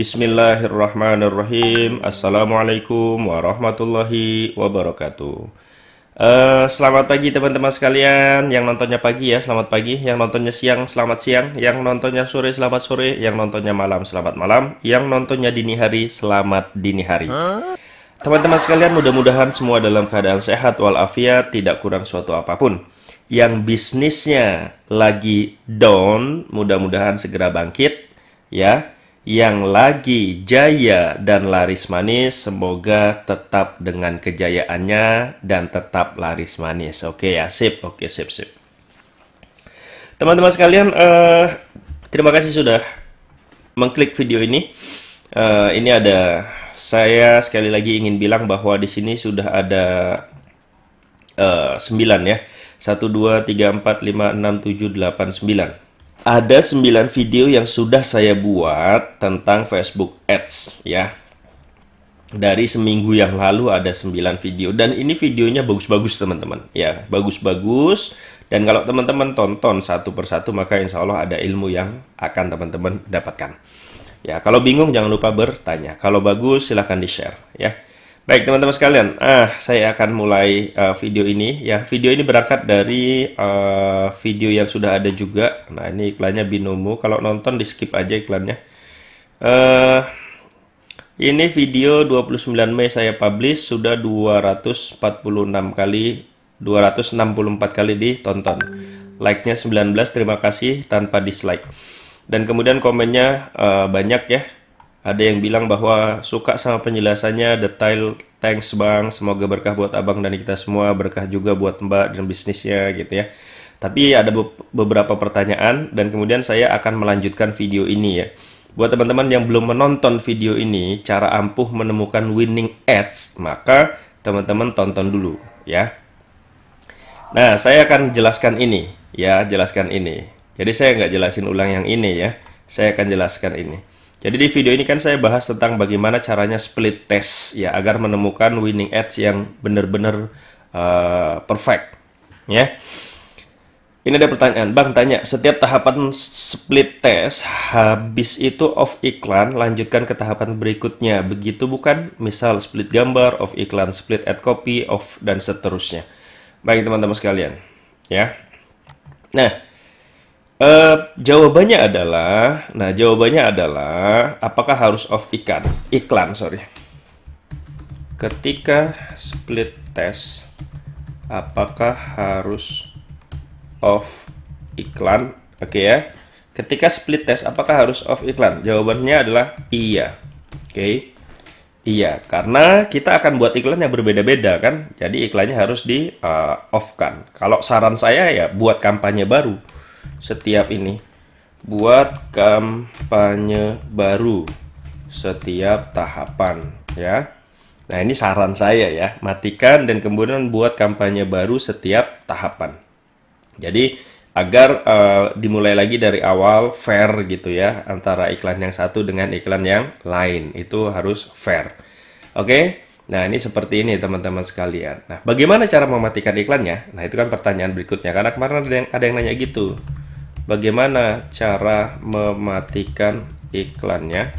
Bismillahirrahmanirrahim. Assalamualaikum warahmatullahi wabarakatuh. Selamat pagi teman-teman sekalian. Yang nontonnya pagi ya, selamat pagi. Yang nontonnya siang, selamat siang. Yang nontonnya sore, selamat sore. Yang nontonnya malam, selamat malam. Yang nontonnya dini hari, selamat dini hari. Teman-teman sekalian, mudah-mudahan semua dalam keadaan sehat walafiat, tidak kurang suatu apapun. Yang bisnisnya lagi down, mudah-mudahan segera bangkit ya. Yang lagi jaya dan laris manis, semoga tetap dengan kejayaannya dan tetap laris manis. Oke ya, sip. Oke, sip. Teman-teman sekalian, terima kasih sudah mengklik video ini. Ini ada, saya sekali lagi ingin bilang bahwa di sini sudah ada 9 ya. 1, 2, 3, 4, 5, 6, 7, 8, 9. Ada 9 video yang sudah saya buat tentang Facebook Ads ya. Dari seminggu yang lalu ada 9 video. Dan ini videonya bagus-bagus teman-teman. Ya, bagus-bagus. Dan kalau teman-teman tonton satu persatu, maka insya Allah ada ilmu yang akan teman-teman dapatkan. Ya, kalau bingung jangan lupa bertanya. Kalau bagus silahkan di-share ya. Baik teman-teman sekalian, saya akan mulai video ini ya. Video ini berangkat dari video yang sudah ada juga. Nah, ini iklannya Binomo. Kalau nonton di skip aja iklannya. Ini video 29 Mei saya publish, sudah 264 kali ditonton. Like-nya 19, terima kasih tanpa dislike. Dan kemudian komennya banyak ya. Ada yang bilang bahwa suka sama penjelasannya, detail, thanks bang, semoga berkah buat abang dan kita semua, berkah juga buat mbak dan bisnisnya gitu ya. Tapi ada beberapa pertanyaan dan kemudian saya akan melanjutkan video ini ya. Buat teman-teman yang belum menonton video ini, cara ampuh menemukan winning ads, maka teman-teman tonton dulu ya. Nah, saya akan jelaskan ini ya, jelaskan ini. Jadi saya nggak jelasin ulang yang ini ya, saya akan jelaskan ini. Jadi di video ini kan saya bahas tentang bagaimana caranya split test ya agar menemukan winning ads yang benar-benar perfect ya. Ini ada pertanyaan, Bang tanya, setiap tahapan split test habis itu off iklan, lanjutkan ke tahapan berikutnya. Begitu bukan? Misal split gambar, off iklan, split ad copy, off dan seterusnya. Baik teman-teman sekalian ya. Nah, jawabannya adalah apakah harus off iklan? Ketika split test, apakah harus off iklan? Oke ya. Ketika split test, apakah harus off iklan? Jawabannya adalah iya. Oke. Iya, karena kita akan buat iklan yang berbeda-beda kan. Jadi iklannya harus di off kan. Kalau saran saya ya buat kampanye baru. Setiap ini buat kampanye baru setiap tahapan ya. Nah, ini saran saya ya, matikan dan kemudian buat kampanye baru setiap tahapan. Jadi agar dimulai lagi dari awal fair gitu ya, antara iklan yang satu dengan iklan yang lain itu harus fair. Oke. Nah, ini seperti ini teman-teman sekalian. Nah, bagaimana cara mematikan iklannya? Nah, itu kan pertanyaan berikutnya. Karena kemarin ada yang nanya gitu. Bagaimana cara mematikan iklannya?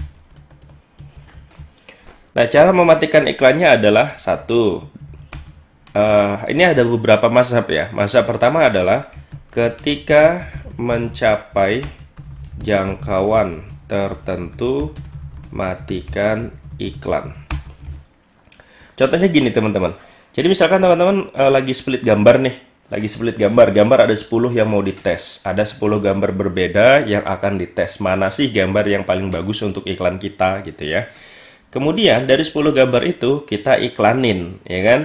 Nah, cara mematikan iklannya adalah satu. Ini ada beberapa mazhab ya. Mazhab pertama adalah ketika mencapai jangkauan tertentu, matikan iklan. Contohnya gini teman-teman. Jadi misalkan teman-teman lagi split gambar nih. Gambar ada 10 yang mau dites. Ada 10 gambar berbeda yang akan dites. Mana sih gambar yang paling bagus untuk iklan kita gitu ya. Kemudian dari 10 gambar itu kita iklanin, ya kan?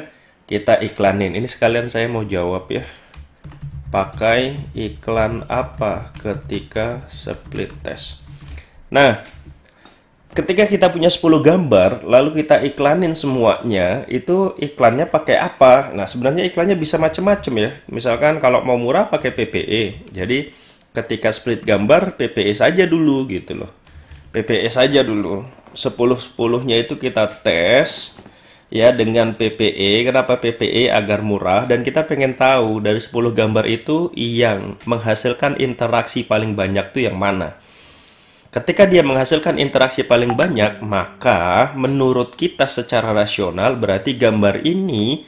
Kita iklanin. Ini sekalian saya mau jawab ya. Pakai iklan apa ketika split test? Nah, ketika kita punya 10 gambar, lalu kita iklanin semuanya, itu iklannya pakai apa? Nah, sebenarnya iklannya bisa macam-macam ya. Misalkan kalau mau murah pakai PPE. Jadi, ketika split gambar, PPE saja dulu gitu loh. PPE saja dulu. 10-10-nya itu kita tes ya dengan PPE. Kenapa PPE? Agar murah. Dan kita pengen tahu dari 10 gambar itu yang menghasilkan interaksi paling banyak tuh yang mana. Ketika dia menghasilkan interaksi paling banyak, maka menurut kita secara rasional berarti gambar ini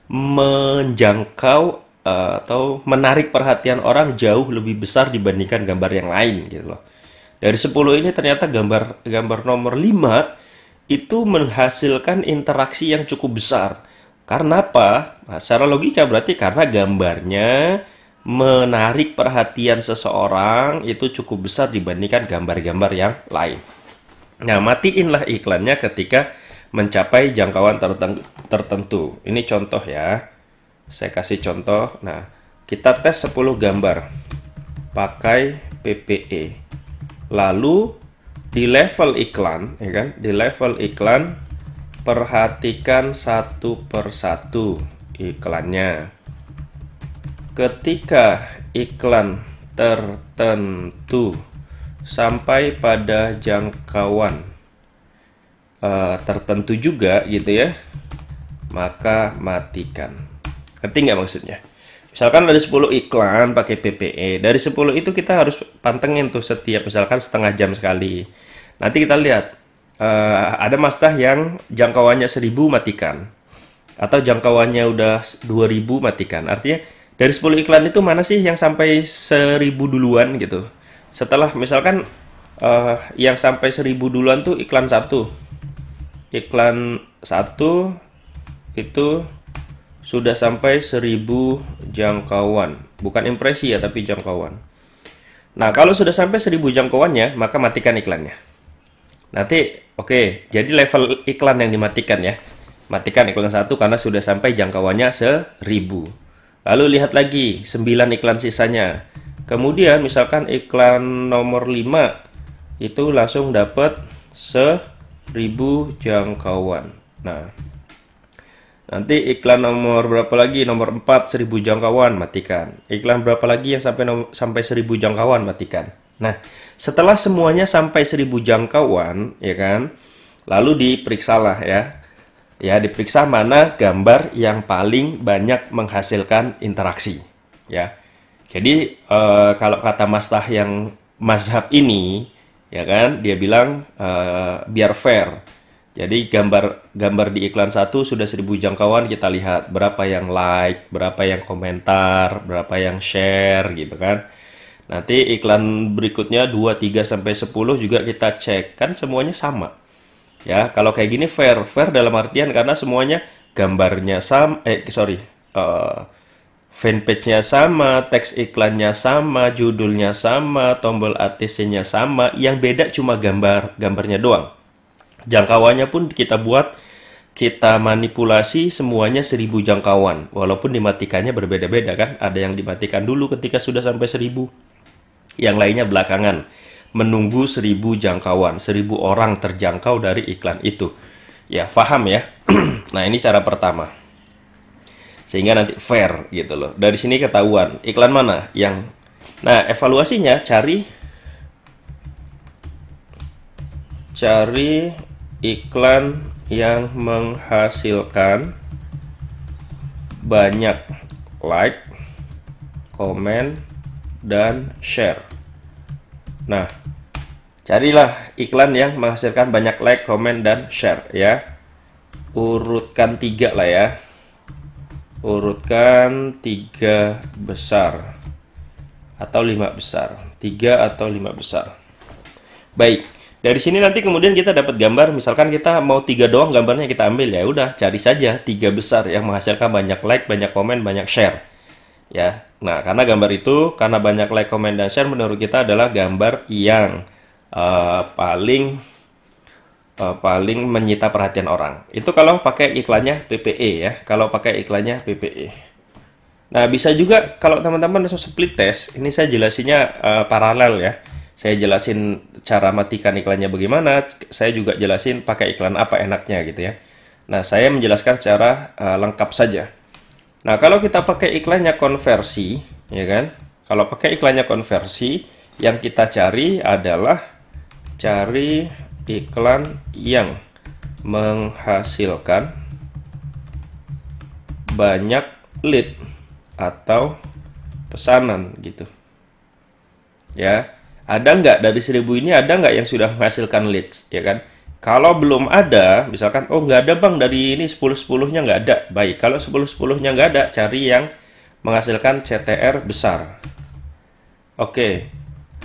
menjangkau atau menarik perhatian orang jauh lebih besar dibandingkan gambar yang lain gitu loh. Dari 10 ini ternyata gambar nomor 5 itu menghasilkan interaksi yang cukup besar. Karena apa? Nah, secara logika berarti karena gambarnya menarik perhatian seseorang itu cukup besar dibandingkan gambar-gambar yang lain. Nah, matiinlah iklannya ketika mencapai jangkauan tertentu. Ini contoh ya. Saya kasih contoh. Nah, kita tes 10 gambar pakai PPE. Lalu di level iklan, ya kan? Di level iklan perhatikan satu persatu iklannya. Ketika iklan tertentu sampai pada jangkauan tertentu juga gitu ya, maka matikan. Ngerti nggak maksudnya? Misalkan ada 10 iklan pakai PPE, dari 10 itu kita harus pantengin tuh setiap misalkan setengah jam sekali. Nanti kita lihat ada mastah yang jangkauannya 1000 matikan, atau jangkauannya udah 2000 matikan. Artinya dari 10 iklan itu mana sih yang sampai 1000 duluan gitu. Setelah misalkan yang sampai 1000 duluan tuh iklan 1. Iklan 1 itu sudah sampai 1000 jangkauan. Bukan impresi ya, tapi jangkauan. Nah, kalau sudah sampai 1000 jangkauannya, maka matikan iklannya. Nanti, oke, jadi level iklan yang dimatikan ya. Matikan iklan 1 karena sudah sampai jangkauannya 1000. Lalu lihat lagi 9 iklan sisanya. Kemudian misalkan iklan nomor 5 itu langsung dapat 1000 jangkauan. Nah, nanti iklan nomor berapa lagi? Nomor 4 1000 jangkauan, matikan. Iklan berapa lagi yang sampai 1000 jangkauan, matikan. Nah, setelah semuanya sampai 1000 jangkauan, ya kan? Lalu diperiksalah ya. Ya, diperiksa mana gambar yang paling banyak menghasilkan interaksi. Ya, jadi kalau kata mastah yang mazhab ini, ya kan, dia bilang biar fair. Jadi gambar di iklan 1 sudah 1000 jangkauan, kita lihat berapa yang like, berapa yang komentar, berapa yang share gitu kan. Nanti iklan berikutnya 2, 3 sampai 10 juga kita cek, kan semuanya sama. Ya, kalau kayak gini fair dalam artian karena semuanya gambarnya sama, fanpage-nya sama, teks iklannya sama, judulnya sama, tombol ATC-nya sama, yang beda cuma gambarnya doang. Jangkauannya pun kita buat, kita manipulasi semuanya 1000 jangkauan, walaupun dimatikannya berbeda-beda kan, ada yang dimatikan dulu ketika sudah sampai 1000, yang lainnya belakangan. Menunggu 1000 jangkauan, 1000 orang terjangkau dari iklan itu. Ya, paham ya? Nah, ini cara pertama. Sehingga nanti fair gitu loh. Dari sini ketahuan iklan mana yang... Nah, evaluasinya cari iklan yang menghasilkan banyak like, komen, dan share. Nah, carilah iklan yang menghasilkan banyak like, komen, dan share ya. Urutkan 3 lah ya. Urutkan 3 besar atau 5 besar. 3 atau 5 besar. Baik, dari sini nanti kemudian kita dapat gambar. Misalkan kita mau 3 doang gambarnya kita ambil, ya udah cari saja 3 besar yang menghasilkan banyak like, banyak komen, banyak share. Ya, nah karena gambar itu, karena banyak like, komen, dan share menurut kita adalah gambar yang paling menyita perhatian orang. Itu kalau pakai iklannya PPE ya, kalau pakai iklannya PPE. Nah, bisa juga kalau teman-teman split test, ini saya jelasinnya paralel ya. Saya jelasin cara matikan iklannya bagaimana, saya juga jelasin pakai iklan apa enaknya gitu ya. Nah, saya menjelaskan secara lengkap saja. Nah, kalau kita pakai iklannya konversi, ya kan? Kalau pakai iklannya konversi, yang kita cari adalah cari iklan yang menghasilkan banyak lead atau pesanan gitu. Ya. Ada nggak dari 1000 ini, ada nggak yang sudah menghasilkan leads, ya kan? Kalau belum ada, misalkan, oh nggak ada bang, dari ini 10-10-nya nggak ada. Baik, kalau 10-10-nya nggak ada, cari yang menghasilkan CTR besar. Oke,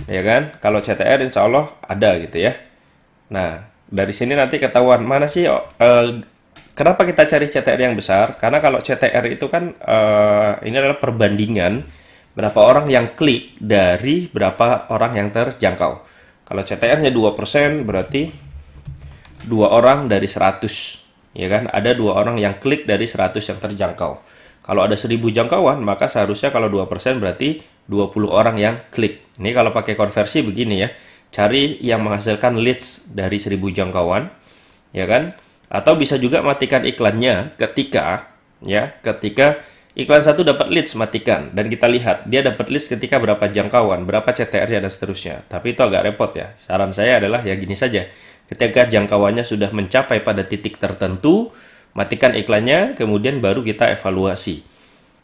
ya kan? Kalau CTR insya Allah ada gitu ya. Nah, dari sini nanti ketahuan mana sih, kenapa kita cari CTR yang besar? Karena kalau CTR itu kan, ini adalah perbandingan berapa orang yang klik dari berapa orang yang terjangkau. Kalau CTR-nya 2%, berarti 2 orang dari 100. Ya kan? Ada 2 orang yang klik dari 100 yang terjangkau. Kalau ada 1000 jangkauan, maka seharusnya kalau 2% berarti 20 orang yang klik. Ini kalau pakai konversi begini ya. Cari yang menghasilkan leads dari 1000 jangkauan, ya kan? Atau bisa juga matikan iklannya ketika iklan satu dapat leads, matikan. Dan kita lihat, dia dapat leads ketika berapa jangkauan, berapa CTR-nya, dan seterusnya. Tapi itu agak repot ya. Saran saya adalah ya gini saja. Ketika jangkauannya sudah mencapai pada titik tertentu, matikan iklannya, kemudian baru kita evaluasi.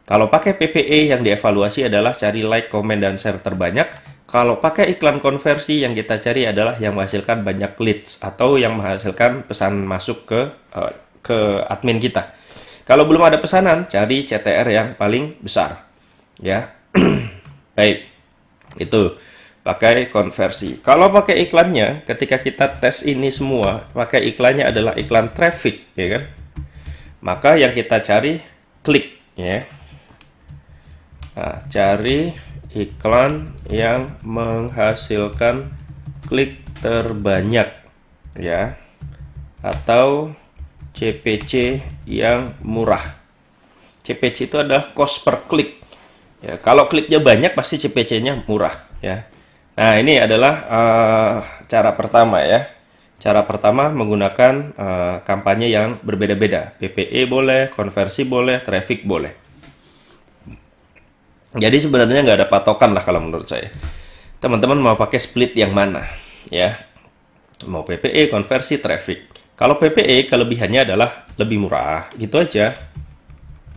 Kalau pakai PPE, yang dievaluasi adalah cari like, komen, dan share terbanyak. Kalau pakai iklan konversi, yang kita cari adalah yang menghasilkan banyak leads, atau yang menghasilkan pesan masuk ke admin kita. Kalau belum ada pesanan, cari CTR yang paling besar. Ya, baik. Itu pakai konversi. Kalau pakai iklannya, ketika kita tes ini semua, pakai iklannya adalah iklan traffic, ya kan? Maka yang kita cari klik, ya. Nah, cari iklan yang menghasilkan klik terbanyak, ya, atau CPC yang murah. CPC itu adalah cost per klik. Ya, kalau kliknya banyak pasti CPC-nya murah, ya. Nah, ini adalah cara pertama ya. Cara pertama menggunakan kampanye yang berbeda-beda. PPE boleh, konversi boleh, traffic boleh. Jadi sebenarnya nggak ada patokan lah kalau menurut saya. Teman-teman mau pakai split yang mana, ya? Mau PPE, konversi, traffic. Kalau PPE kelebihannya adalah lebih murah, gitu aja.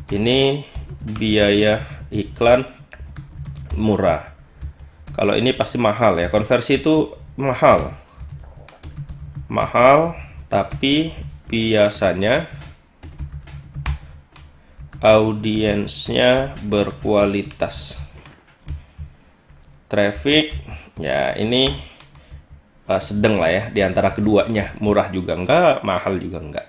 Ini biaya iklan murah. Kalau ini pasti mahal ya. Konversi itu mahal. Mahal, tapi biasanya audiensnya berkualitas. Traffic, ya ini sedang lah ya, di antara keduanya. Murah juga enggak, mahal juga enggak.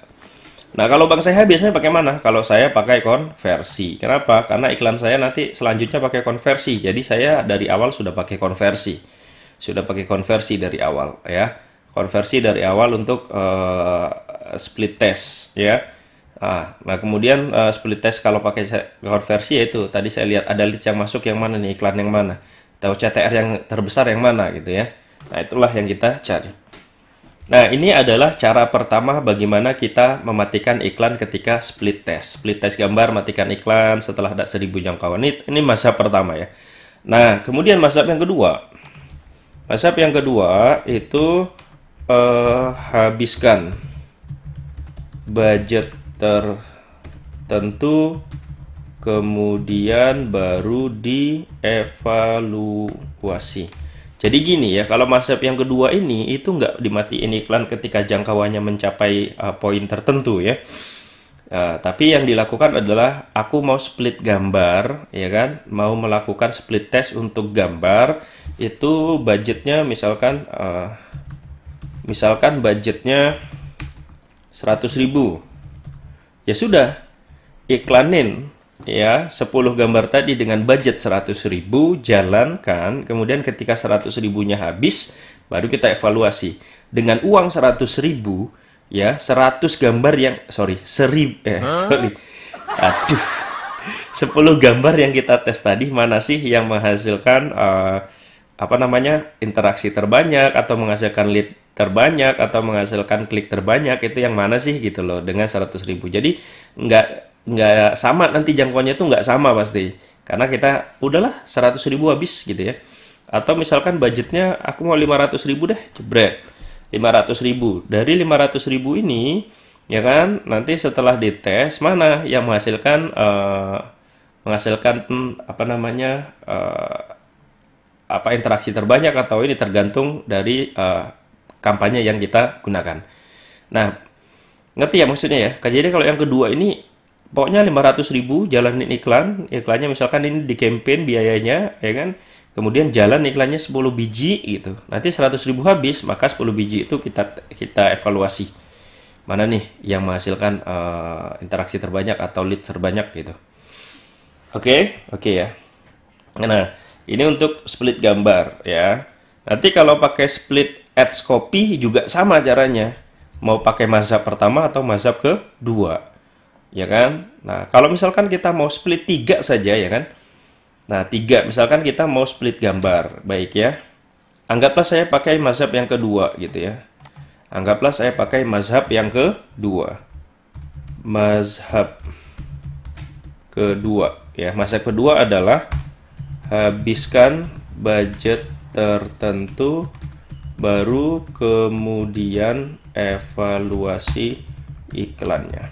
Nah, kalau Bang saya biasanya pakai mana? Kalau saya pakai konversi. Kenapa? Karena iklan saya nanti selanjutnya pakai konversi. Jadi saya dari awal sudah pakai konversi. Sudah pakai konversi dari awal ya. Konversi dari awal untuk split test ya. Nah, kemudian split test kalau pakai konversi yaitu tadi saya lihat ada leads yang masuk yang mana nih, iklan yang mana, atau CTR yang terbesar yang mana gitu ya. Nah, itulah yang kita cari. Nah, ini adalah cara pertama bagaimana kita mematikan iklan ketika split test. Split test gambar, matikan iklan setelah ada 1000 jangkauan. Ini mazhab pertama ya. Nah, kemudian mazhab yang kedua. Mazhab yang kedua itu habiskan budget tertentu, kemudian baru dievaluasi. Jadi gini ya, kalau mazhab yang kedua ini itu nggak dimatiin iklan ketika jangkauannya mencapai poin tertentu ya. Tapi yang dilakukan adalah aku mau split gambar, ya kan? Mau melakukan split test untuk gambar, itu budgetnya misalkan budgetnya 100.000. Ya sudah, iklanin ya 10 gambar tadi dengan budget 100.000, jalankan, kemudian ketika 100.000-nya habis baru kita evaluasi dengan uang 100.000 ya. 100 gambar yang 10 gambar yang kita tes tadi mana sih yang menghasilkan interaksi terbanyak, atau menghasilkan lead terbanyak, atau menghasilkan klik terbanyak, itu yang mana sih gitu loh, dengan 100.000. Jadi nggak sama, nanti jangkauannya tuh nggak sama pasti, karena kita udahlah 100.000 habis gitu ya. Atau misalkan budgetnya aku mau 500.000 deh, jebret 500.000. Dari 500.000 ini ya kan, nanti setelah dites mana yang menghasilkan apa interaksi terbanyak atau ini tergantung dari kampanye yang kita gunakan. Nah, ngerti ya maksudnya ya? Jadi kalau yang kedua ini pokoknya 500.000 jalanin iklannya misalkan ini di campaign biayanya, ya kan? Kemudian jalan iklannya 10 biji gitu. Nanti 100.000 habis, maka 10 biji itu kita evaluasi. Mana nih yang menghasilkan interaksi terbanyak atau lead terbanyak gitu. Oke ya. Nah, ini untuk split gambar ya. Nanti kalau pakai split ads copy juga sama caranya. Mau pakai mazhab pertama atau mazhab kedua. Ya kan? Nah, kalau misalkan kita mau split 3 saja ya kan. Nah, 3 misalkan kita mau split gambar. Baik ya. Anggaplah saya pakai mazhab yang kedua gitu ya. Anggaplah saya pakai mazhab yang kedua. Mazhab kedua ya. Mazhab kedua adalah habiskan budget tertentu baru kemudian evaluasi iklannya.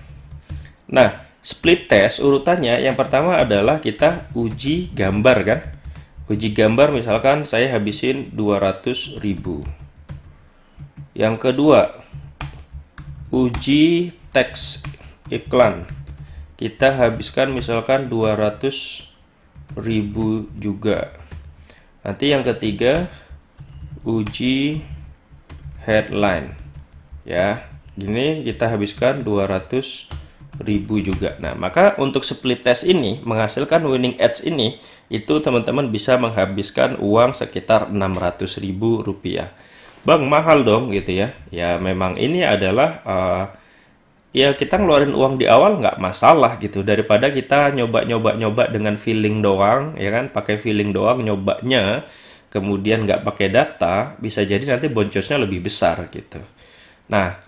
Nah, split test urutannya yang pertama adalah kita uji gambar kan. Uji gambar misalkan saya habisin 200.000. Yang kedua, uji teks iklan. Kita habiskan misalkan 200.000 juga. Nanti yang ketiga, uji headline. Ya, gini kita habiskan 200.000 juga. Nah, maka untuk split test ini menghasilkan winning ads ini itu teman-teman bisa menghabiskan uang sekitar 600.000 rupiah. Bang, mahal dong gitu ya. Ya memang ini adalah ya kita ngeluarin uang di awal nggak masalah gitu, daripada kita nyoba dengan feeling doang ya kan, pakai feeling doang nyobanya kemudian nggak pakai data, bisa jadi nanti boncosnya lebih besar gitu. Nah,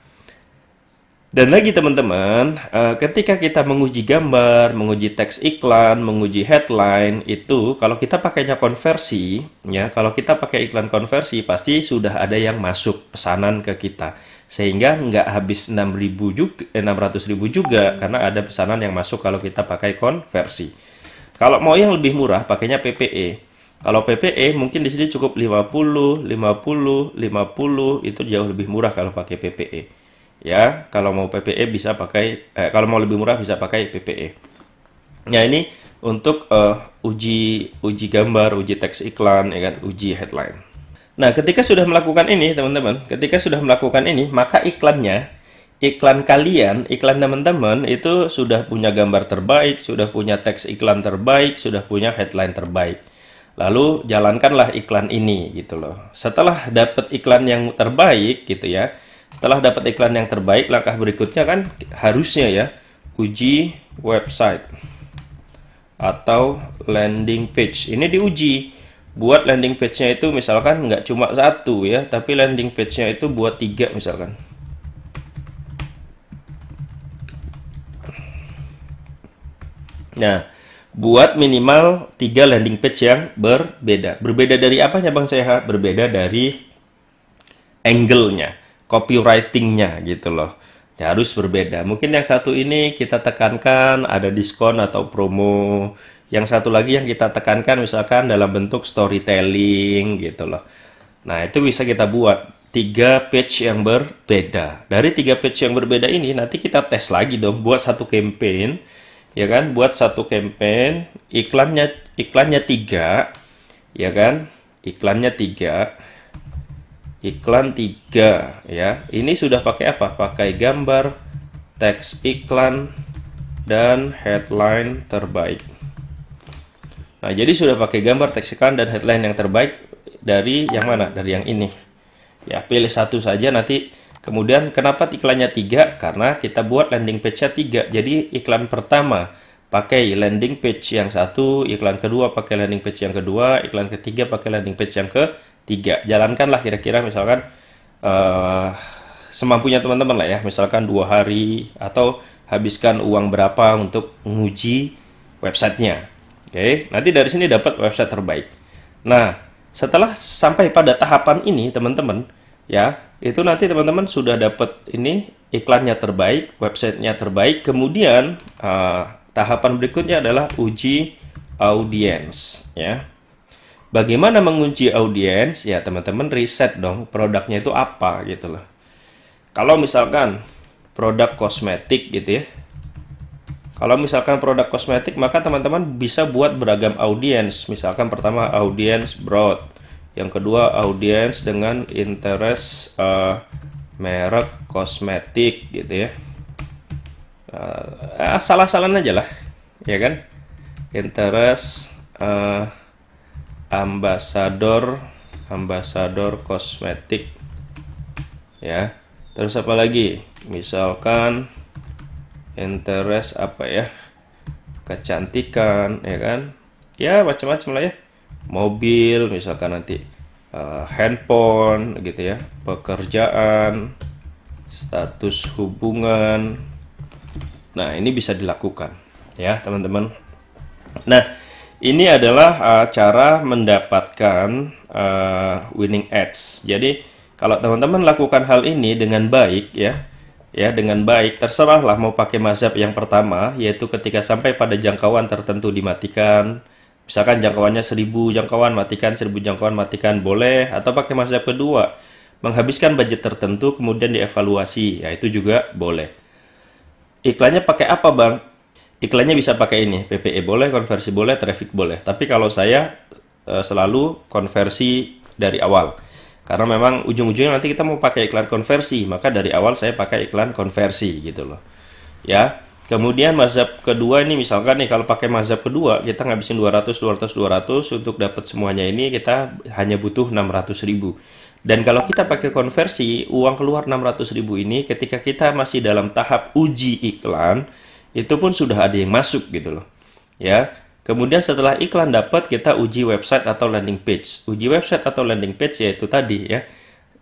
dan lagi teman-teman, ketika kita menguji gambar, menguji teks iklan, menguji headline, itu kalau kita pakainya konversi, ya kalau kita pakai iklan konversi, pasti sudah ada yang masuk pesanan ke kita. Sehingga nggak habis 600.000 juga, karena ada pesanan yang masuk kalau kita pakai konversi. Kalau mau yang lebih murah, pakainya PPE. Kalau PPE mungkin di sini cukup 50, 50, 50, itu jauh lebih murah kalau pakai PPE. Ya, kalau mau PPE bisa pakai, kalau mau lebih murah bisa pakai PPE. Nah, ini untuk uji gambar, uji teks iklan, ya kan, uji headline. Nah, ketika sudah melakukan ini, teman-teman, maka iklan kalian, iklan teman-teman itu sudah punya gambar terbaik, sudah punya teks iklan terbaik, sudah punya headline terbaik. Lalu jalankanlah iklan ini gitu loh. Setelah dapat iklan yang terbaik gitu ya. Setelah dapat iklan yang terbaik, langkah berikutnya kan harusnya ya uji website atau landing page. Ini diuji. Buat landing page-nya itu misalkan nggak cuma satu ya, tapi landing page-nya itu buat 3 misalkan. Nah, buat minimal 3 landing page yang berbeda. Berbeda dari apanya Bang Seha? Berbeda dari angle-nya, copywriting-nya gitu loh. Ya, harus berbeda. Mungkin yang satu ini kita tekankan ada diskon atau promo. Yang satu lagi yang kita tekankan misalkan dalam bentuk storytelling gitu loh. Nah, itu bisa kita buat 3 page yang berbeda. Dari 3 page yang berbeda ini nanti kita tes lagi dong buat satu campaign. Ya kan, buat satu campaign iklannya 3 ya kan, iklan 3 ya. Ini sudah pakai apa? Pakai gambar, teks iklan, dan headline terbaik. Nah, jadi sudah pakai gambar, teks iklan, dan headline yang terbaik dari yang mana? Dari yang ini. Ya, pilih satu saja nanti. Kemudian kenapa iklannya 3? Karena kita buat landing page-nya 3. Jadi iklan pertama pakai landing page yang satu, iklan kedua pakai landing page yang kedua, iklan ketiga pakai landing page yang ketiga. Jalankanlah kira-kira misalkan semampunya teman-teman lah ya. Misalkan 2 hari atau habiskan uang berapa untuk menguji websitenya. Oke, nanti dari sini dapat website terbaik. Nah, setelah sampai pada tahapan ini teman-teman ya, itu nanti teman-teman sudah dapat ini iklannya terbaik, websitenya terbaik. Kemudian tahapan berikutnya adalah uji audiens ya. Bagaimana mengunci audiens? Ya, teman-teman riset dong produknya itu apa gitu loh. Kalau misalkan produk kosmetik gitu ya. Kalau misalkan produk kosmetik, maka teman-teman bisa buat beragam audiens. Misalkan pertama audiens broad, yang kedua audiens dengan interest merek kosmetik gitu ya. Salah-salahan aja lah, ya kan? Interest ambasador kosmetik, ya. Terus apa lagi? Misalkan interest apa ya, kecantikan, ya kan, ya macam-macam lah ya, mobil misalkan nanti, handphone gitu ya, pekerjaan, status hubungan. Nah, ini bisa dilakukan ya teman-teman. Nah, ini adalah cara mendapatkan winning ads. Jadi kalau teman-teman lakukan hal ini dengan baik ya dengan baik, terserahlah mau pakai mazhab yang pertama, yaitu ketika sampai pada jangkauan tertentu dimatikan. Misalkan jangkauannya 1000 jangkauan matikan, 1000 jangkauan matikan, boleh. Atau pakai mazhab kedua, menghabiskan budget tertentu kemudian dievaluasi, ya itu juga boleh. Iklannya pakai apa, Bang? Iklannya bisa pakai ini, PPE boleh, konversi boleh, traffic boleh. Tapi kalau saya selalu konversi dari awal. Karena memang ujung-ujungnya nanti kita mau pakai iklan konversi, maka dari awal saya pakai iklan konversi gitu loh. Ya. Kemudian mazhab kedua ini misalkan nih, kalau pakai mazhab kedua kita ngabisin 200 untuk dapat semuanya ini kita hanya butuh 600.000. Dan kalau kita pakai konversi, uang keluar 600.000 ini ketika kita masih dalam tahap uji iklan, itu pun sudah ada yang masuk gitu loh. Ya. Kemudian setelah iklan dapat, kita uji website atau landing page. Uji website atau landing page yaitu tadi ya.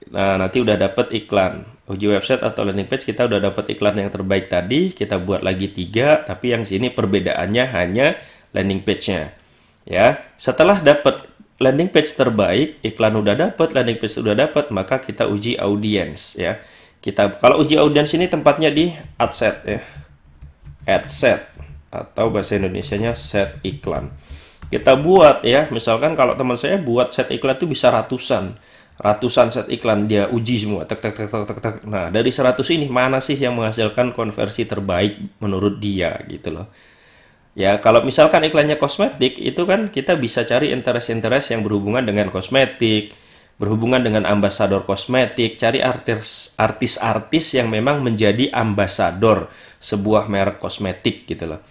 Nah, nanti udah dapat iklan. Uji website atau landing page, kita udah dapat iklan yang terbaik tadi, kita buat lagi 3, tapi yang sini perbedaannya hanya landing page-nya. Ya, setelah dapat landing page terbaik, iklan udah dapat, landing page udah dapat, maka kita uji audience ya. Kalau uji audience ini tempatnya di adset ya. Adset atau bahasa Indonesianya set iklan. Kita buat ya, misalkan kalau teman saya buat set iklan itu bisa ratusan set iklan, dia uji semua, tek tek tek tek tek tek. Nah, dari 100 ini mana sih yang menghasilkan konversi terbaik menurut dia gitu loh. Ya, kalau misalkan iklannya kosmetik, itu kan kita bisa cari interest-interest yang berhubungan dengan kosmetik, berhubungan dengan ambasador kosmetik, cari artis-artis yang memang menjadi ambasador sebuah merek kosmetik gitu loh.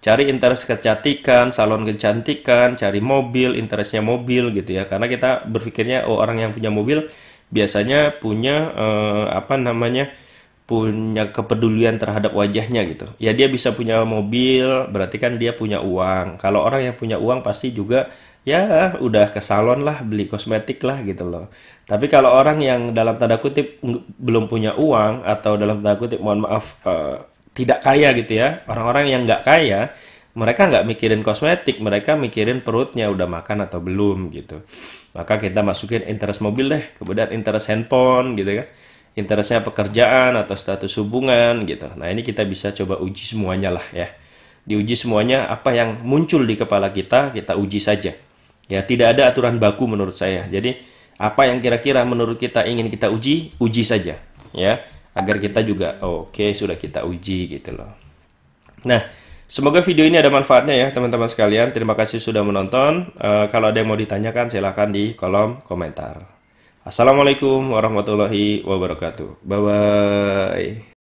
Cari interest kecantikan, salon kecantikan, cari mobil, interestnya mobil gitu ya. Karena kita berpikirnya, oh orang yang punya mobil biasanya punya punya kepedulian terhadap wajahnya gitu. Ya dia bisa punya mobil, berarti kan dia punya uang. Kalau orang yang punya uang pasti juga ya udah ke salon lah, beli kosmetik lah gitu loh. Tapi kalau orang yang dalam tanda kutip belum punya uang, atau dalam tanda kutip mohon maaf tidak kaya gitu ya, orang-orang yang nggak kaya, mereka nggak mikirin kosmetik, mereka mikirin perutnya udah makan atau belum gitu. Maka kita masukin interest mobil deh, kemudian interest handphone gitu kan, interestnya pekerjaan atau status hubungan gitu. Nah ini kita bisa coba uji semuanya lah ya. Diuji semuanya, apa yang muncul di kepala kita uji saja. Ya, tidak ada aturan baku menurut saya. Jadi apa yang kira-kira menurut kita ingin kita uji, uji saja ya. Agar kita juga oke, sudah kita uji gitu loh. Nah, semoga video ini ada manfaatnya ya teman-teman sekalian. Terima kasih sudah menonton. Kalau ada yang mau ditanyakan silahkan di kolom komentar. Assalamualaikum warahmatullahi wabarakatuh. Bye bye.